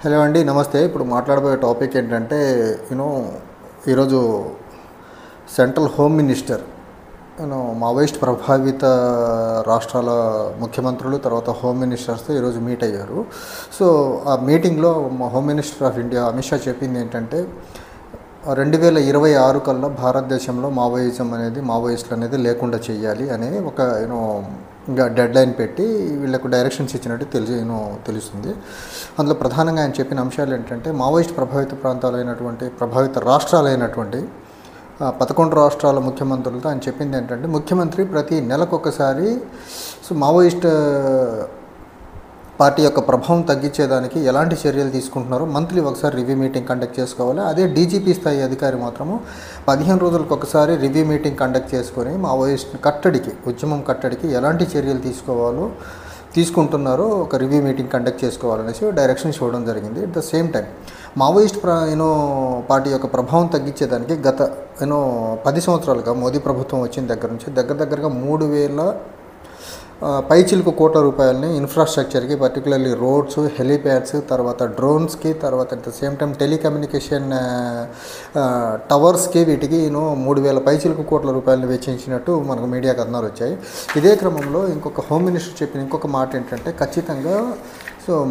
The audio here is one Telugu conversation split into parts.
హలో అండి, నమస్తే. ఇప్పుడు మాట్లాడబోయే టాపిక్ ఏంటంటే యూనో ఈరోజు సెంట్రల్ హోమ్ మినిస్టర్ మావోయిస్ట్ ప్రభావిత రాష్ట్రాల ముఖ్యమంత్రులు, తర్వాత హోమ్ మినిస్టర్స్తో ఈరోజు మీట్ అయ్యారు. సో ఆ మీటింగ్లో మా home minister of India Amit Shah చెప్పింది ఏంటంటే 2026 కల్లా భారతదేశంలో మావోయిస్టులు అనేది లేకుండా చేయాలి అనే ఒక ఇంకా డెడ్ లైన్ పెట్టి వీళ్ళకు డైరెక్షన్స్ ఇచ్చినట్టు తెలుస్తుంది. అందులో ప్రధానంగా ఆయన చెప్పిన అంశాలు ఏంటంటే మావోయిస్ట్ ప్రభావిత రాష్ట్రాలైనటువంటి 11 రాష్ట్రాల ముఖ్యమంత్రులతో ఆయన చెప్పింది ఏంటంటే, ముఖ్యమంత్రి ప్రతి నెలకొకసారి మావోయిస్ట్ పార్టీ యొక్క ప్రభావం తగ్గించేదానికి ఎలాంటి చర్యలు తీసుకుంటున్నారో మంత్లీ ఒకసారి రివ్యూ మీటింగ్ కండక్ట్ చేసుకోవాలి. అదే డీజీపీ స్థాయి అధికారి మాత్రము 15 రోజులకు ఒకసారి రివ్యూ మీటింగ్ కండక్ట్ చేసుకొని మావోయిస్ట్ ఉద్యమం కట్టడికి ఎలాంటి చర్యలు తీసుకుంటున్నారో ఒక రివ్యూ మీటింగ్ కండక్ట్ చేసుకోవాలనేసి డైరెక్షన్స్ ఇవ్వడం జరిగింది. At the same time Maoist party యొక్క ప్రభావం తగ్గించేదానికి గత 10 సంవత్సరాలుగా మోదీ ప్రభుత్వం వచ్చిన దగ్గర నుంచి దగ్గరగా 3,000 పైచిలకు కోట్ల రూపాయలని ఇన్ఫ్రాస్ట్రక్చర్కి, పర్టికులర్లీ రోడ్స్, హెలీప్యాడ్స్, తర్వాత డ్రోన్స్కి, తర్వాత at the same time telecommunication టవర్స్కి, వీటికి 3,000 పైచిలకు కోట్ల రూపాయలని వెచ్చించినట్టు మనకు మీడియా కథనాలు వచ్చాయి. ఇదే క్రమంలో ఇంకొక హోమ్ మినిస్టర్ చెప్పిన ఇంకొక మాట ఏంటంటే, ఖచ్చితంగా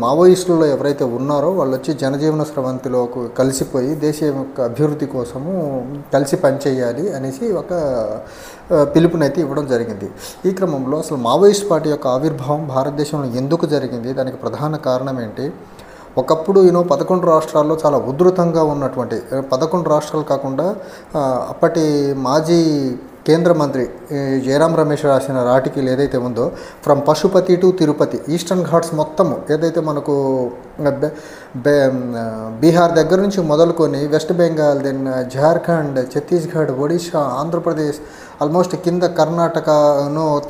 మావోయిస్టులలో ఎవరైతే ఉన్నారో వాళ్ళు వచ్చి జనజీవన స్రవంతిలోకి కలిసిపోయి దేశం యొక్క అభివృద్ధి కోసము కలిసి పనిచేయాలి అనేసి ఒక పిలుపునైతే ఇవ్వడం జరిగింది. ఈ క్రమంలో అసలు మావోయిస్ట్ పార్టీ యొక్క ఆవిర్భావం భారతదేశంలో ఎందుకు జరిగింది, దానికి ప్రధాన కారణం ఏంటి? ఒకప్పుడు 11 రాష్ట్రాల్లో చాలా ఉధృతంగా ఉన్నటువంటి 11 రాష్ట్రాలు కాకుండా అప్పటి మాజీ కేంద్ర మంత్రి జయరాం రమేష్ రాసిన ఆర్టికల్ ఏదైతే ఉందో, from Pashupati to Tirupati, eastern Ghats మొత్తము ఏదైతే మనకు బీహార్ దగ్గర నుంచి మొదలుకొని west Bengal, then Jharkhand, Chhattisgarh, Odisha, Andhra Pradesh, almost కింద కర్ణాటక,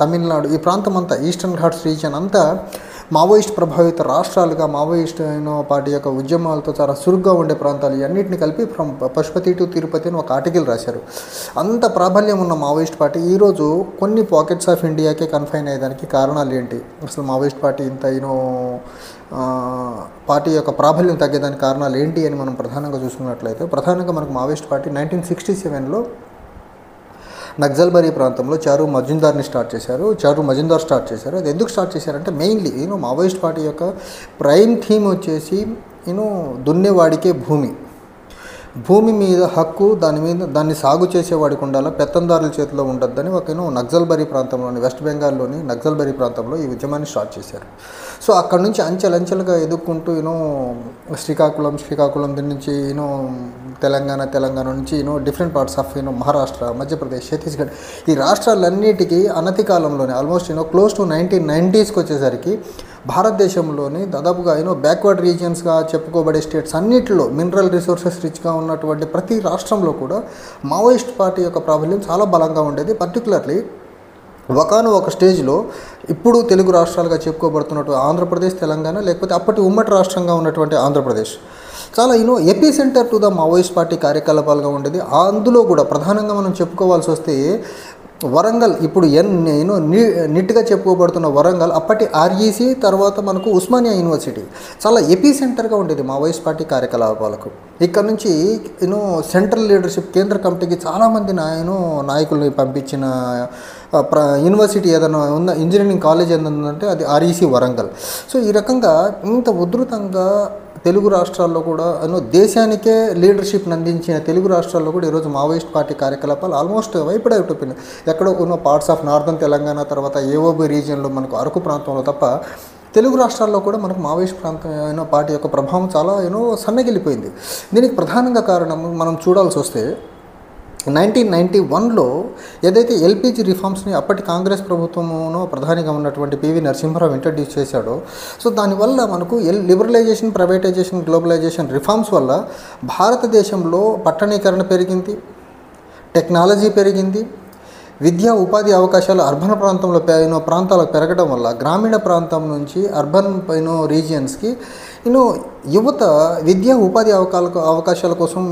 తమిళనాడు, ఈ ప్రాంతం అంతా ఈస్టర్న్ ఘాట్స్ రీజియన్ అంతా మావోయిస్ట్ ప్రభావిత రాష్ట్రాలుగా, మావోయిస్ట్ పార్టీ యొక్క ఉద్యమాలతో చాలా చురుగ్గా ఉండే ప్రాంతాలు ఇవన్నింటిని కలిపి ఫ్రమ్ పశుపతి టు తిరుపతి అని ఒక ఆర్టికల్ రాశారు. అంత ప్రాబల్యం ఉన్న మావోయిస్ట్ పార్టీ ఈరోజు కొన్ని పాకెట్స్ ఆఫ్ ఇండియాకే కన్ఫైన్ అయ్యేదానికి కారణాలు ఏంటి? అసలు మావోయిస్ట్ పార్టీ ఇంత పార్టీ యొక్క ప్రాబల్యం తగ్గేదానికి కారణాలు ఏంటి అని మనం ప్రధానంగా చూసుకున్నట్లయితే, ప్రధానంగా మనకు మావోయిస్ట్ పార్టీ 1967లో నక్సల్బరీ ప్రాంతంలో చారు మజుందార్ స్టార్ట్ చేశారు. అది ఎందుకు స్టార్ట్ చేశారంటే, మెయిన్లీ మావోయిస్ట్ పార్టీ యొక్క ప్రైమ్ థీమ్ వచ్చేసి దున్నేవాడికే భూమి మీద హక్కు, దాన్ని సాగు చేసేవాడికి ఉండాలా, పెత్తందారుల చేతిలో ఉండొద్దని ఒక నక్సల్బరీ ప్రాంతంలోని, వెస్ట్ బెంగాల్లోని నక్సల్బరీ ప్రాంతంలో ఈ ఉద్యమాన్ని స్టార్ట్ చేశారు. సో అక్కడ నుంచి అంచెలంచెలుగా ఎదుర్కొంటూ శ్రీకాకుళం దీని నుంచి తెలంగాణ నుంచి different parts of Maharashtra, Madhya Pradesh, Chhattisgarh, ఈ రాష్ట్రాలన్నిటికీ అనతి కాలంలోనే ఆల్మోస్ట్ క్లోజ్ టు 1990స్కి వచ్చేసరికి భారతదేశంలోని దాదాపుగా బ్యాక్వర్డ్ రీజియన్స్గా చెప్పుకోబడే స్టేట్స్ అన్నిటిలో మినరల్ రిసోర్సెస్ రిచ్గా ఉన్నటువంటి ప్రతి రాష్ట్రంలో కూడా మావోయిస్ట్ పార్టీ యొక్క ప్రాబల్యం చాలా బలంగా ఉండేది. పర్టికులర్లీ ఒక స్టేజ్లో ఇప్పుడు తెలుగు రాష్ట్రాలుగా చెప్పుకోబడుతున్నట్టు ఆంధ్రప్రదేశ్, తెలంగాణ, లేకపోతే అప్పటి ఉమ్మడి రాష్ట్రంగా ఉన్నటువంటి ఆంధ్రప్రదేశ్ చాలా AP center to the Maoist party కార్యకలాపాలుగా ఉండేది. అందులో కూడా ప్రధానంగా మనం చెప్పుకోవాల్సి వస్తే వరంగల్, ఇప్పుడు నీట్గా చెప్పుకోబడుతున్న వరంగల్ అప్పటి ఆర్ఈసీ, తర్వాత మనకు ఉస్మానియా యూనివర్సిటీ చాలా ఎపీ సెంటర్గా ఉండేది మావోయిస్ట్ పార్టీ కార్యకలాపాలకు. ఇక్కడ నుంచి సెంట్రల్ లీడర్షిప్, కేంద్ర కమిటీకి చాలామంది నాయకుల్ని పంపించిన యూనివర్సిటీ ఏదైనా ఉన్న, ఇంజనీరింగ్ కాలేజ్ ఏదైనా ఉందంటే అది ఆర్ఈసీ వరంగల్. సో ఈ రకంగా ఇంత ఉధృతంగా తెలుగు రాష్ట్రాల్లో కూడా దేశానికే లీడర్షిప్ని అందించిన తెలుగు రాష్ట్రాల్లో కూడా ఈరోజు మావోయిస్ట్ పార్టీ కార్యకలాపాలు ఆల్మోస్ట్ వైపుడ్ అవుట్ అయిపోయినాయి. ఎక్కడో ఉన్న పార్ట్స్ ఆఫ్ నార్థన్ తెలంగాణ, తర్వాత ఏఓబి రీజియన్లో మనకు అరకు ప్రాంతంలో తప్ప తెలుగు రాష్ట్రాల్లో కూడా మనకు మావోయిస్ట్ పార్టీ యొక్క ప్రభావం చాలా సన్నగిల్లిపోయింది. దీనికి ప్రధానంగా కారణం మనం చూడాల్సి వస్తే 1991లో ఏదైతే ఎల్పిజి రిఫార్మ్స్ని అప్పటి కాంగ్రెస్ ప్రభుత్వమును ప్రధానిగా ఉన్నటువంటి పివి నరసింహారావు ఇంట్రడ్యూస్ చేశాడో, సో దానివల్ల మనకు లిబరలైజేషన్, ప్రైవేటైజేషన్, గ్లోబలైజేషన్ రిఫార్మ్స్ వల్ల భారతదేశంలో పట్టణీకరణ పెరిగింది, టెక్నాలజీ పెరిగింది, విద్యా ఉపాధి అవకాశాలు అర్బన్ ప్రాంతాలకు పెరగడం వల్ల గ్రామీణ ప్రాంతం నుంచి అర్బన్ రీజియన్స్కి యువత విద్యా ఉపాధి అవకాశాల కోసం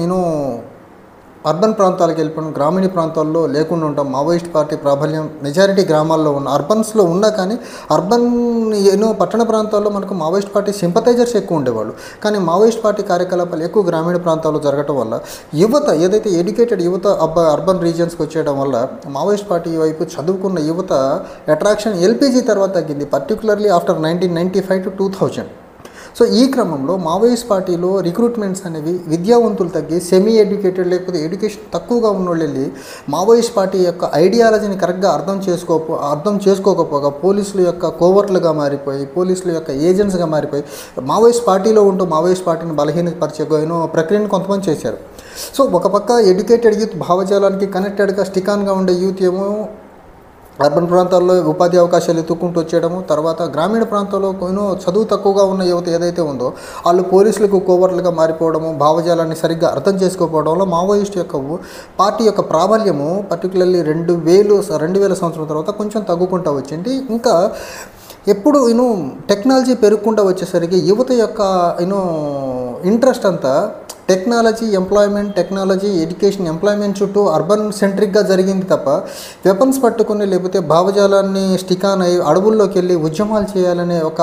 అర్బన్ ప్రాంతాలకు వెళ్ళిపోయిన గ్రామీణ ప్రాంతాల్లో లేకుండా ఉంటాం. మావోయిస్ట్ పార్టీ ప్రాబల్యం మెజారిటీ గ్రామాల్లో ఉన్న అర్బన్స్లో ఉన్నా కానీ అర్బన్ పట్టణ ప్రాంతాల్లో మనకు మావోయిస్ట్ పార్టీ సింపథైజర్స్ ఎక్కువ ఉండేవాళ్ళు. కానీ మావోయిస్ట్ పార్టీ కార్యకలాపాలు ఎక్కువ గ్రామీణ ప్రాంతాల్లో జరగటం వల్ల యువత ఏదైతే ఎడ్యుకేటెడ్ యువత అర్బన్ రీజియన్స్కి వచ్చేయడం వల్ల మావోయిస్ట్ పార్టీ వైపు చదువుకున్న యువత అట్రాక్షన్ ఎల్పిజి తర్వాత తగ్గింది, పర్టికులర్లీ ఆఫ్టర్ 1995 to 2000. సో ఈ క్రమంలో మావోయిస్ట్ పార్టీలో రిక్రూట్మెంట్స్ అనేవి విద్యావంతులు తగ్గి సెమీ ఎడ్యుకేటెడ్ లేకపోతే ఎడ్యుకేషన్ తక్కువగా ఉన్నోళ్ళు వెళ్ళి మావోయిస్ట్ పార్టీ యొక్క ఐడియాలజీని కరెక్ట్గా అర్థం చేసుకోకపోగా పోలీసుల యొక్క కోవర్ట్లుగా మారిపోయి పోలీసుల యొక్క ఏజెంట్స్గా మారిపోయి మావోయిస్ట్ పార్టీలో ఉంటూ మావోయిస్ట్ పార్టీని బలహీనపరిచే ప్రక్రియను కొంతమంది చేశారు. సో ఒక పక్క ఎడ్యుకేటెడ్ యూత్ భావజాలానికి కనెక్టెడ్గా స్టికాన్గా ఉండే యూత్ ఏమో అర్బన్ ప్రాంతాల్లో ఉపాధి అవకాశాలు ఎత్తుక్కుంటూ వచ్చేయడము, తర్వాత గ్రామీణ ప్రాంతాల్లో చదువు తక్కువగా ఉన్న యువత ఏదైతే ఉందో వాళ్ళు పోలీసులకు కోవర్లుగా మారిపోవడము, భావజాలాన్ని సరిగ్గా అర్థం చేసుకోకపోవడంలో మావోయిస్ట్ యొక్క పార్టీ యొక్క ప్రాబల్యము పర్టికులర్లీ 2000 సంవత్సరం తర్వాత కొంచెం తగ్గుకుంటూ వచ్చింది. ఇంకా ఎప్పుడు టెక్నాలజీ పెరుగుకుంటూ వచ్చేసరికి యువత యొక్క ఇంట్రెస్ట్ అంతా టెక్నాలజీ ఎడ్యుకేషన్ ఎంప్లాయ్మెంట్ చుట్టూ అర్బన్ సెంట్రిక్గా జరిగింది తప్ప వెపన్స్ పట్టుకుని లేకపోతే భావజాలాన్ని స్టికాన్ అయ్యి అడవుల్లోకి వెళ్ళి ఉద్యమాలు చేయాలనే ఒక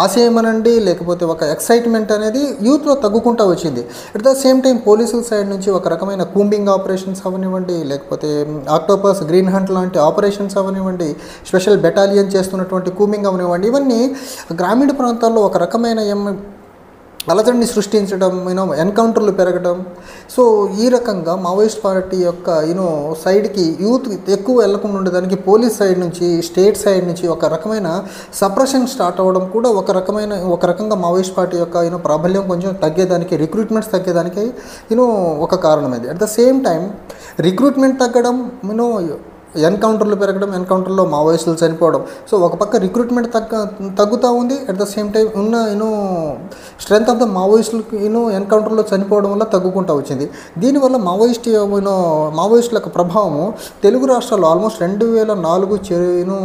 ఆశయం అనండి లేకపోతే ఒక ఎక్సైట్మెంట్ అనేది యూత్లో తగ్గుకుంటూ వచ్చింది. అట్ ద సేమ్ టైం పోలీసుల సైడ్ నుంచి ఒక రకమైన కూంబింగ్ ఆపరేషన్స్ అవనివ్వండి, లేకపోతే ఆక్టోపస్ గ్రీన్ హంట్ లాంటి ఆపరేషన్స్ అవనివ్వండి, స్పెషల్ బెటాలియన్ చేస్తున్నటువంటి కూంబింగ్ అవనివ్వండి, ఇవన్నీ గ్రామీణ ప్రాంతాల్లో ఒక రకమైన అలజడిని సృష్టించడం, ఎన్కౌంటర్లు పెరగడం. సో ఈ రకంగా మావోయిస్ట్ పార్టీ యొక్క సైడ్కి యూత్ ఎక్కువ వెళ్లకుండా ఉండడానికి పోలీస్ సైడ్ నుంచి స్టేట్ సైడ్ నుంచి ఒక రకమైన సప్రెషన్ స్టార్ట్ అవ్వడం కూడా ఒక రకంగా మావోయిస్ట్ పార్టీ యొక్క ప్రాబల్యం కొంచెం తగ్గేదానికి, రిక్రూట్మెంట్స్ తగ్గేదానికి ఒక కారణమైంది. At the same time recruitment తగ్గడం, ఎన్కౌంటర్లు పెరగడం, ఎన్కౌంటర్లో మావోయిస్టులు చనిపోవడం. సో ఒక పక్క రిక్రూట్మెంట్ తగ్గుతూ ఉంది, అట్ ద సేమ్ టైం ఉన్న స్ట్రెంత్ ఆఫ్ ద మావోయిస్టులకు ఎన్కౌంటర్లో చనిపోవడం వల్ల తగ్గుకుంటూ వచ్చింది. దీనివల్ల మావోయిస్టుల యొక్క ప్రభావము తెలుగు రాష్ట్రాల్లో ఆల్మోస్ట్ 2004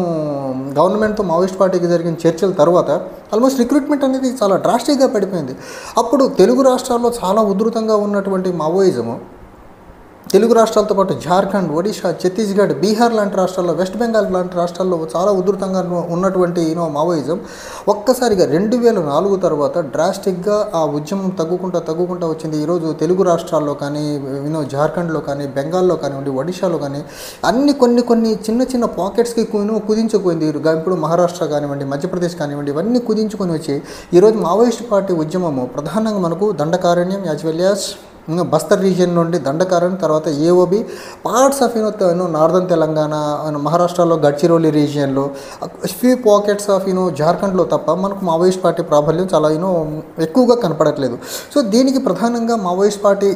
గవర్నమెంట్తో మావోయిస్ట్ పార్టీకి జరిగిన చర్చల తర్వాత ఆల్మోస్ట్ రిక్రూట్మెంట్ అనేది చాలా డ్రాస్టిక్గా పడిపోయింది. అప్పుడు తెలుగు రాష్ట్రాల్లో చాలా ఉధృతంగా ఉన్నటువంటి మావోయిజము తెలుగు రాష్ట్రాలతో పాటు జార్ఖండ్, ఒడిషా, ఛత్తీస్గఢ్, బీహార్ లాంటి రాష్ట్రాల్లో, వెస్ట్ బెంగాల్ లాంటి రాష్ట్రాల్లో చాలా ఉధృతంగా ఉన్నటువంటి మావోయిజం ఒక్కసారిగా 2004 తర్వాత డ్రాస్టిక్గా ఆ ఉద్యమం తగ్గుకుంటూ వచ్చింది. ఈరోజు తెలుగు రాష్ట్రాల్లో కానీ జార్ఖండ్లో కానీ బెంగాల్లో కానివ్వండి, ఒడిషాలో కానీ అన్ని కొన్ని చిన్న పాకెట్స్కి కుదించుకుపోయింది. ఇప్పుడు మహారాష్ట్ర కానివ్వండి, మధ్యప్రదేశ్ కానివ్వండి, ఇవన్నీ కుదించుకొని వచ్చి ఈరోజు మావోయిస్ట్ పార్టీ ఉద్యమము ప్రధానంగా మనకు Dandakaranyam as well as Bastar region నుండి దండకారణ్యం, తర్వాత AOB, parts of northern Telangana, మహారాష్ట్రలో గడ్చిరోలి రీజియన్లో, ఫ్యూ పాకెట్స్ ఆఫ్ జార్ఖండ్లో తప్ప మనకు మావోయిస్ట్ పార్టీ ప్రాబల్యం చాలా ఎక్కువగా కనపడట్లేదు. సో దీనికి ప్రధానంగా మావోయిస్ట్ పార్టీ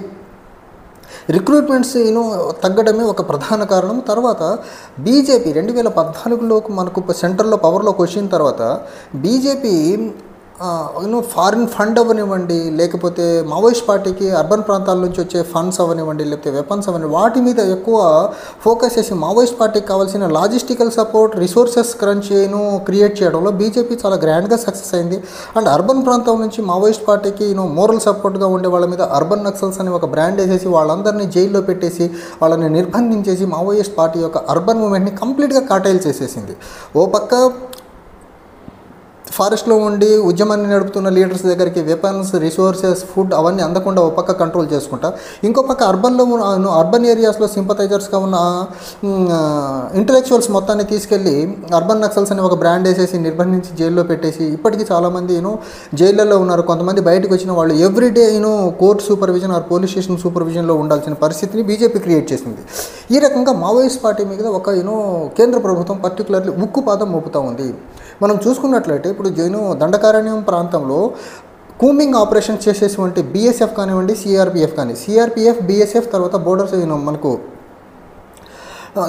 రిక్రూట్మెంట్స్ తగ్గడమే ఒక ప్రధాన కారణం. తర్వాత బీజేపీ 2014లో మనకు సెంట్రల్లో పవర్లోకి వచ్చిన తర్వాత బీజేపీ ఫారిన్ ఫండ్ అవనివ్వండి, లేకపోతే మావోయిస్ట్ పార్టీకి అర్బన్ ప్రాంతాల నుంచి వచ్చే ఫండ్స్ అవనివ్వండి, లేకపోతే వెపన్స్ అవనివ్వండి, వాటి మీద ఎక్కువ ఫోకస్ చేసి మావోయిస్ట్ పార్టీకి కావాల్సిన logistical support, resources crunch create చేయడంలో బీజేపీ చాలా గ్రాండ్గా సక్సెస్ అయింది. అండ్ అర్బన్ ప్రాంతం నుంచి మావోయిస్ట్ పార్టీకి మోరల్ సపోర్ట్గా ఉండే వాళ్ళ మీద అర్బన్ నక్సల్స్ అని ఒక బ్రాండ్ వేసేసి వాళ్ళందరినీ జైల్లో పెట్టేసి వాళ్ళని నిర్బంధించేసి మావోయిస్ట్ పార్టీ యొక్క అర్బన్ మూవ్మెంట్ని కంప్లీట్గా కాటైల్ చేసేసింది. ఓ పక్క ఫారెస్ట్లో ఉండి ఉద్యమాన్ని నడుపుతున్న లీడర్స్ దగ్గరికి వెపన్స్, రిసోర్సెస్, ఫుడ్ అవన్నీ అందకుండా ఒక పక్క కంట్రోల్ చేసుకుంటా, ఇంకో పక్క అర్బన్ ఏరియాస్లో సింపథైజర్స్గా ఉన్న ఇంటలెక్చువల్స్ మొత్తాన్ని తీసుకెళ్ళి అర్బన్ నక్సల్స్ అని ఒక బ్రాండ్ వేసేసి నిర్బంధించి జైల్లో పెట్టేసి ఇప్పటికీ చాలామంది జైళ్ళల్లో ఉన్నారు. కొంతమంది బయటకు వచ్చిన వాళ్ళు everyday court supervision or police station సూపర్విజన్లో ఉండాల్సిన పరిస్థితిని బీజేపీ క్రియేట్ చేసింది. ఈ రకంగా మావోయిస్ట్ పార్టీ మీద ఒక కేంద్ర ప్రభుత్వం పర్టికులర్లీ ఉక్కుపాదం మోపుతూ ఉంది. మనం చూసుకున్నట్లయితే ఇప్పుడు దండకారణ్యం ప్రాంతంలో కూంబింగ్ ఆపరేషన్ చేసేటువంటి బీఎస్ఎఫ్ కానివ్వండి, సిఆర్పిఎఫ్, బీఎస్ఎఫ్, తర్వాత బోర్డర్స్ మనకు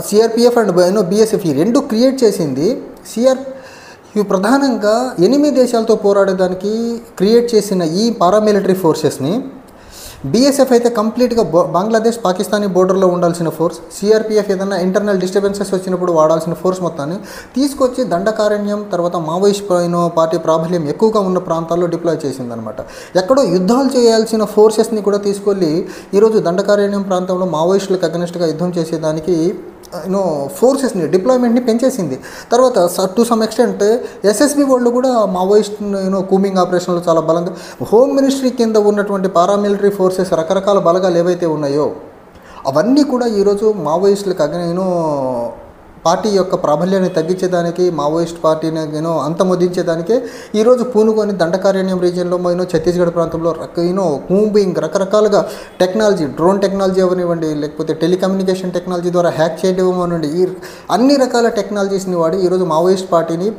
సిఆర్పిఎఫ్ అండ్ బీఎస్ఎఫ్ ఈ రెండు క్రియేట్ చేసింది. ఇవి ప్రధానంగా 8 దేశాలతో పోరాడేదానికి క్రియేట్ చేసిన ఈ పారామిలిటరీ ఫోర్సెస్ని బీఎస్ఎఫ్ అయితే కంప్లీట్గా బంగ్లాదేశ్ పాకిస్తానీ బోర్డర్లో ఉండాల్సిన ఫోర్స్, సిఆర్పిఎఫ్ ఏదైనా ఇంటర్నల్ డిస్టర్బెన్సెస్ వచ్చినప్పుడు వాడాల్సిన ఫోర్స్ మొత్తాన్ని తీసుకొచ్చి దండకారణ్యం తర్వాత మావోయిస్ట్ పార్టీ ప్రాబల్యం ఎక్కువగా ఉన్న ప్రాంతాల్లో డిప్లాయ్ చేసిందనమాట. ఎక్కడో యుద్ధాలు చేయాల్సిన ఫోర్సెస్ని కూడా తీసుకెళ్ళి ఈరోజు దండకారణ్యం ప్రాంతంలో మావోయిస్టులకు అగెనిస్ట్గా యుద్ధం చేసేదానికి ఫోర్సెస్ని డిప్లాయ్మెంట్ని పెంచేసింది. తర్వాత టు సమ్ ఎక్స్టెంట్ ఎస్ఎస్బి వాళ్ళు కూడా మావోయిస్ట్ కూమింగ్ ఆపరేషన్లు చాలా బలంగా, హోమ్ మినిస్ట్రీ కింద ఉన్నటువంటి పారామిలిటరీ ఫోర్సెస్ రకరకాల బలగాలు ఏవైతే ఉన్నాయో అవన్నీ కూడా ఈరోజు మావోయిస్టులకు పార్టీ యొక్క ప్రాబల్యాన్ని తగ్గించేదానికి, మావోయిస్ట్ పార్టీని అంతమొదించేదానికే ఈరోజు పూనుకొని దండకారణ్యం రీజియన్లో ఛత్తీస్గఢ్ ప్రాంతంలో కూంబింగ్ రకరకాలుగా టెక్నాలజీ, డ్రోన్ టెక్నాలజీ అవనివ్వండి, లేకపోతే టెలికమ్యూనికేషన్ టెక్నాలజీ ద్వారా హ్యాక్ చేయడం అవనివ్వండి, ఈ అన్ని రకాల టెక్నాలజీస్ని వాడి ఈరోజు మావోయిస్ట్ పార్టీని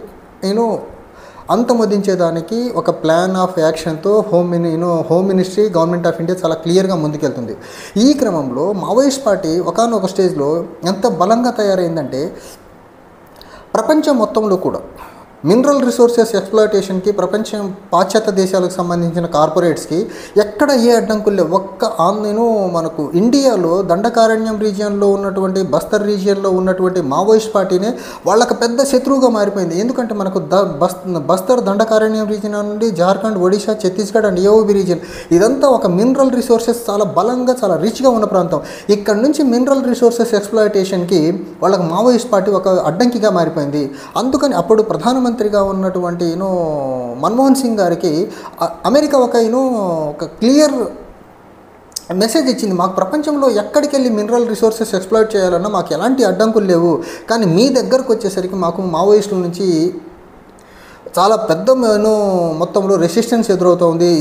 అంతమొదించేదానికి ఒక ప్లాన్ ఆఫ్ యాక్షన్తో home ministry, government of India చాలా క్లియర్గా ముందుకెళ్తుంది. ఈ క్రమంలో మావోయిస్ట్ పార్టీ ఒకానొక స్టేజ్లో ఎంత బలంగా తయారైందంటే ప్రపంచం మొత్తంలో కూడా మినరల్ రిసోర్సెస్ ఎక్స్ప్లాయిటేషన్కి ప్రపంచం పాశ్చాత్య దేశాలకు సంబంధించిన కార్పొరేట్స్కి ఎక్కడ ఏ అడ్డంకులు లేవు. మనకు ఇండియాలో దండకారణ్యం రీజియన్లో ఉన్నటువంటి బస్తర్ రీజియన్లో ఉన్నటువంటి మావోయిస్ట్ పార్టీనే వాళ్ళకి పెద్ద శత్రువుగా మారిపోయింది. ఎందుకంటే మనకు బస్తర్ దండకారణ్యం రీజియన్ నుండి Jharkhand, Odisha, Chhattisgarh and AOB region ఇదంతా ఒక మినరల్ రిసోర్సెస్ చాలా బలంగా, చాలా రిచ్గా ఉన్న ప్రాంతం. ఇక్కడ నుంచి మినరల్ రిసోర్సెస్ ఎక్స్ప్లాయిటేషన్కి వాళ్ళకి మావోయిస్ట్ పార్టీ ఒక అడ్డంకిగా మారిపోయింది. అందుకని అప్పుడు ప్రధానమంత్రిగా ఉన్నటువంటి మన్మోహన్ సింగ్ గారికి అమెరికా ఒక క్లియర్ మెసేజ్ ఇచ్చింది. మాకు ప్రపంచంలో ఎక్కడికి వెళ్ళి మినరల్ రిసోర్సెస్ ఎక్స్ప్లాయిట్ చేయాలన్నా మాకు ఎలాంటి అడ్డంకులు లేవు, కానీ మీ దగ్గరకు వచ్చేసరికి మాకు మావోయిస్టుల నుంచి చాలా పెద్ద మొత్తంలో రెసిస్టెన్స్ ఎదురవుతుంది,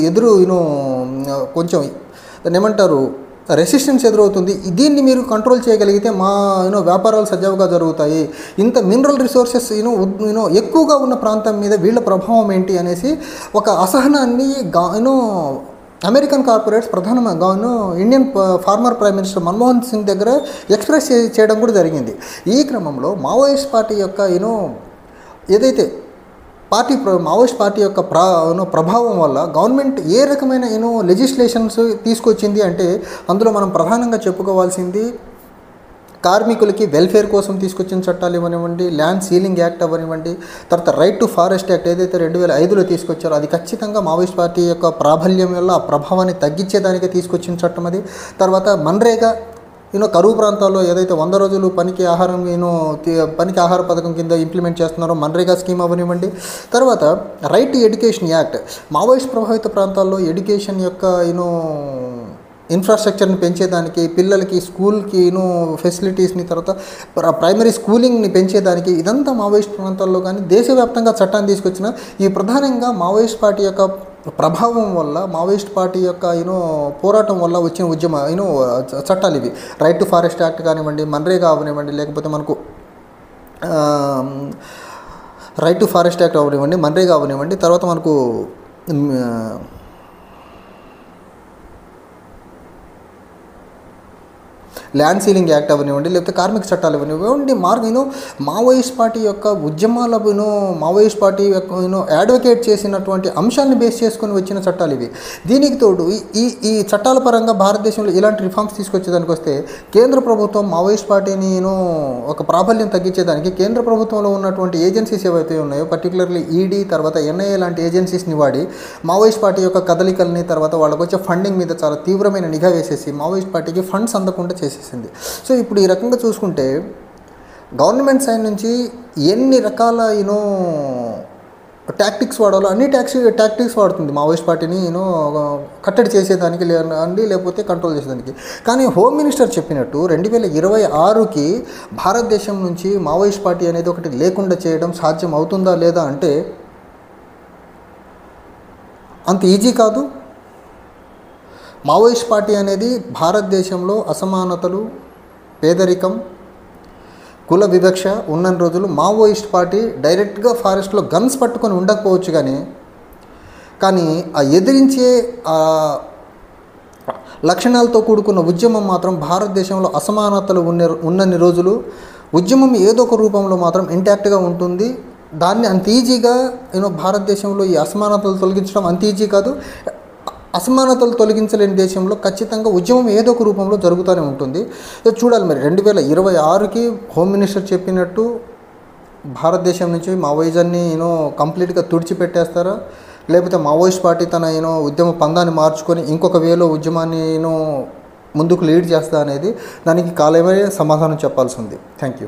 కొంచెం దాన్ని ఏమంటారు, రెసిస్టెన్స్ ఎదురవుతుంది. దీన్ని మీరు కంట్రోల్ చేయగలిగితే మా వ్యాపారాలు సజావుగా జరుగుతాయి. ఇంత మినరల్ రిసోర్సెస్ ఎక్కువగా ఉన్న ప్రాంతం మీద వీళ్ళ ప్రభావం ఏంటి అనేసి ఒక అసహనాన్ని అమెరికన్ కార్పొరేట్స్ ప్రధానంగా Indian farmer prime minister Manmohan Singh దగ్గర ఎక్స్ప్రెస్ చేయడం కూడా జరిగింది. ఈ క్రమంలో మావోయిస్ట్ పార్టీ యొక్క ఏదైతే మావోయిస్ట్ పార్టీ యొక్క ప్రభావం వల్ల గవర్నమెంట్ ఏ రకమైన లెజిస్లేషన్స్ తీసుకొచ్చింది అంటే అందులో మనం ప్రధానంగా చెప్పుకోవాల్సింది కార్మికులకి వెల్ఫేర్ కోసం తీసుకొచ్చిన చట్టాలు ఇవ్వనివ్వండి, ల్యాండ్ సీలింగ్ యాక్ట్ అవ్వనివ్వండి, తర్వాత రైట్ టు ఫారెస్ట్ యాక్ట్ ఏదైతే 2005లో తీసుకొచ్చారో అది ఖచ్చితంగా మావోయిస్ట్ పార్టీ యొక్క ప్రాబల్యం వల్ల ఆ ప్రభావాన్ని తగ్గించేదానికే తీసుకొచ్చిన చట్టం అది. తర్వాత మన్రేగా కరువు ప్రాంతాల్లో ఏదైతే 100 రోజులు పనికి ఆహార పథకం కింద ఇంప్లిమెంట్ చేస్తున్నారో మన్రేగా స్కీమ్ అవ్వనివ్వండి. తర్వాత right to education act, Maoist ప్రభావిత ప్రాంతాల్లో ఎడ్యుకేషన్ యొక్క ఇన్ఫ్రాస్ట్రక్చర్ని పెంచేదానికి, పిల్లలకి స్కూల్కి ఫెసిలిటీస్ని, తర్వాత ప్రైమరీ స్కూలింగ్ని పెంచేదానికి ఇదంతా మావోయిస్ట్ ప్రాంతాల్లో కానీ దేశవ్యాప్తంగా చట్టాన్ని తీసుకొచ్చిన ఈ ప్రధానంగా మావోయిస్ట్ పార్టీ యొక్క ప్రభావం వల్ల, మావోయిస్ట్ పార్టీ యొక్క పోరాటం వల్ల వచ్చిన ఉద్యమ చట్టాలు ఇవి. రైట్ టు ఫారెస్ట్ యాక్ట్ కానివ్వండి, మన్రేగా అవనివ్వండి, లేకపోతే మనకు రైట్ టు ఫారెస్ట్ యాక్ట్ అవనివ్వండి, మన్రేగా అవనివ్వండి, తర్వాత మనకు ల్యాండ్ సీలింగ్ యాక్ట్ అవనివ్వండి, లేకపోతే కార్మిక చట్టాలు అవనివ్వండి, మావోయిస్ట్ పార్టీ యొక్క ఉద్యమాలను మావోయిస్ట్ పార్టీ యొక్క అడ్వకేట్ చేసినటువంటి అంశాలను బేస్ చేసుకొని వచ్చిన చట్టాలు ఇవి. దీనికి తోడు ఈ చట్టాల పరంగా భారతదేశంలో ఇలాంటి రిఫార్మ్స్ తీసుకొచ్చేదానికి వస్తే కేంద్ర ప్రభుత్వం మావోయిస్ట్ పార్టీని ఒక ప్రాబల్యం తగ్గించేదానికి కేంద్ర ప్రభుత్వంలో ఉన్నటువంటి ఏజెన్సీస్ ఏవైతే ఉన్నాయో, పర్టికులర్లీ ఈడీ, తర్వాత ఎన్ఐఏ లాంటి ఏజెన్సీస్ని వాడి మావోయిస్ట్ పార్టీ యొక్క కదలికల్ని, తర్వాత వాళ్ళకు వచ్చే ఫండింగ్ మీద చాలా తీవ్రమైన నిఘా వేసేసి మావోయిస్ట్ పార్టీకి ఫండ్స్ అందకుండా చేసేసింది. సో ఇప్పుడు ఈ రకంగా చూసుకుంటే గవర్నమెంట్ సైడ్ నుంచి ఎన్ని రకాల టాక్టిక్స్ వాడాలో అన్ని టాక్టిక్స్ వాడుతుంది మావోయిస్ట్ పార్టీని కట్టడి చేసేదానికి లేకపోతే కంట్రోల్ చేసేదానికి. కానీ హోమ్ మినిస్టర్ చెప్పినట్టు 2026కి భారతదేశం నుంచి మావోయిస్ట్ పార్టీ అనేది ఒకటి లేకుండా చేయడం సాధ్యం అవుతుందా లేదా అంటే అంత ఈజీ కాదు. మావోయిస్ట్ పార్టీ అనేది భారతదేశంలో అసమానతలు, పేదరికం, కుల వివక్ష ఉన్న రోజులు మావోయిస్ట్ పార్టీ డైరెక్ట్గా ఫారెస్ట్లో గన్స్ పట్టుకొని ఉండకపోవచ్చు, కానీ ఆ ఎదిరించే లక్షణాలతో కూడుకున్న ఉద్యమం మాత్రం భారతదేశంలో అసమానతలు ఉన్నన్ని రోజులు ఉద్యమం ఏదో ఒక రూపంలో మాత్రం ఇంటాక్ట్గా ఉంటుంది. దాన్ని అంత ఈజీగా భారతదేశంలో ఈ అసమానతలు తొలగించడం అంత ఈజీ కాదు. అసమానతలు తొలగించలేని దేశంలో ఖచ్చితంగా ఉద్యమం ఏదో ఒక రూపంలో జరుగుతూనే ఉంటుంది. చూడాలి మరి 2026కి హోమ్ మినిస్టర్ చెప్పినట్టు భారతదేశం నుంచి మావోయిజాన్ని కంప్లీట్గా తుడిచిపెట్టేస్తారా, లేకపోతే మావోయిస్ట్ పార్టీ తన ఉద్యమ పందాన్ని మార్చుకొని ఇంకొక వేలో ఉద్యమాన్ని ముందుకు లీడ్ చేస్తా అనేది దానికి కాలమే సమాధానం చెప్పాల్సి ఉంది. Thank you.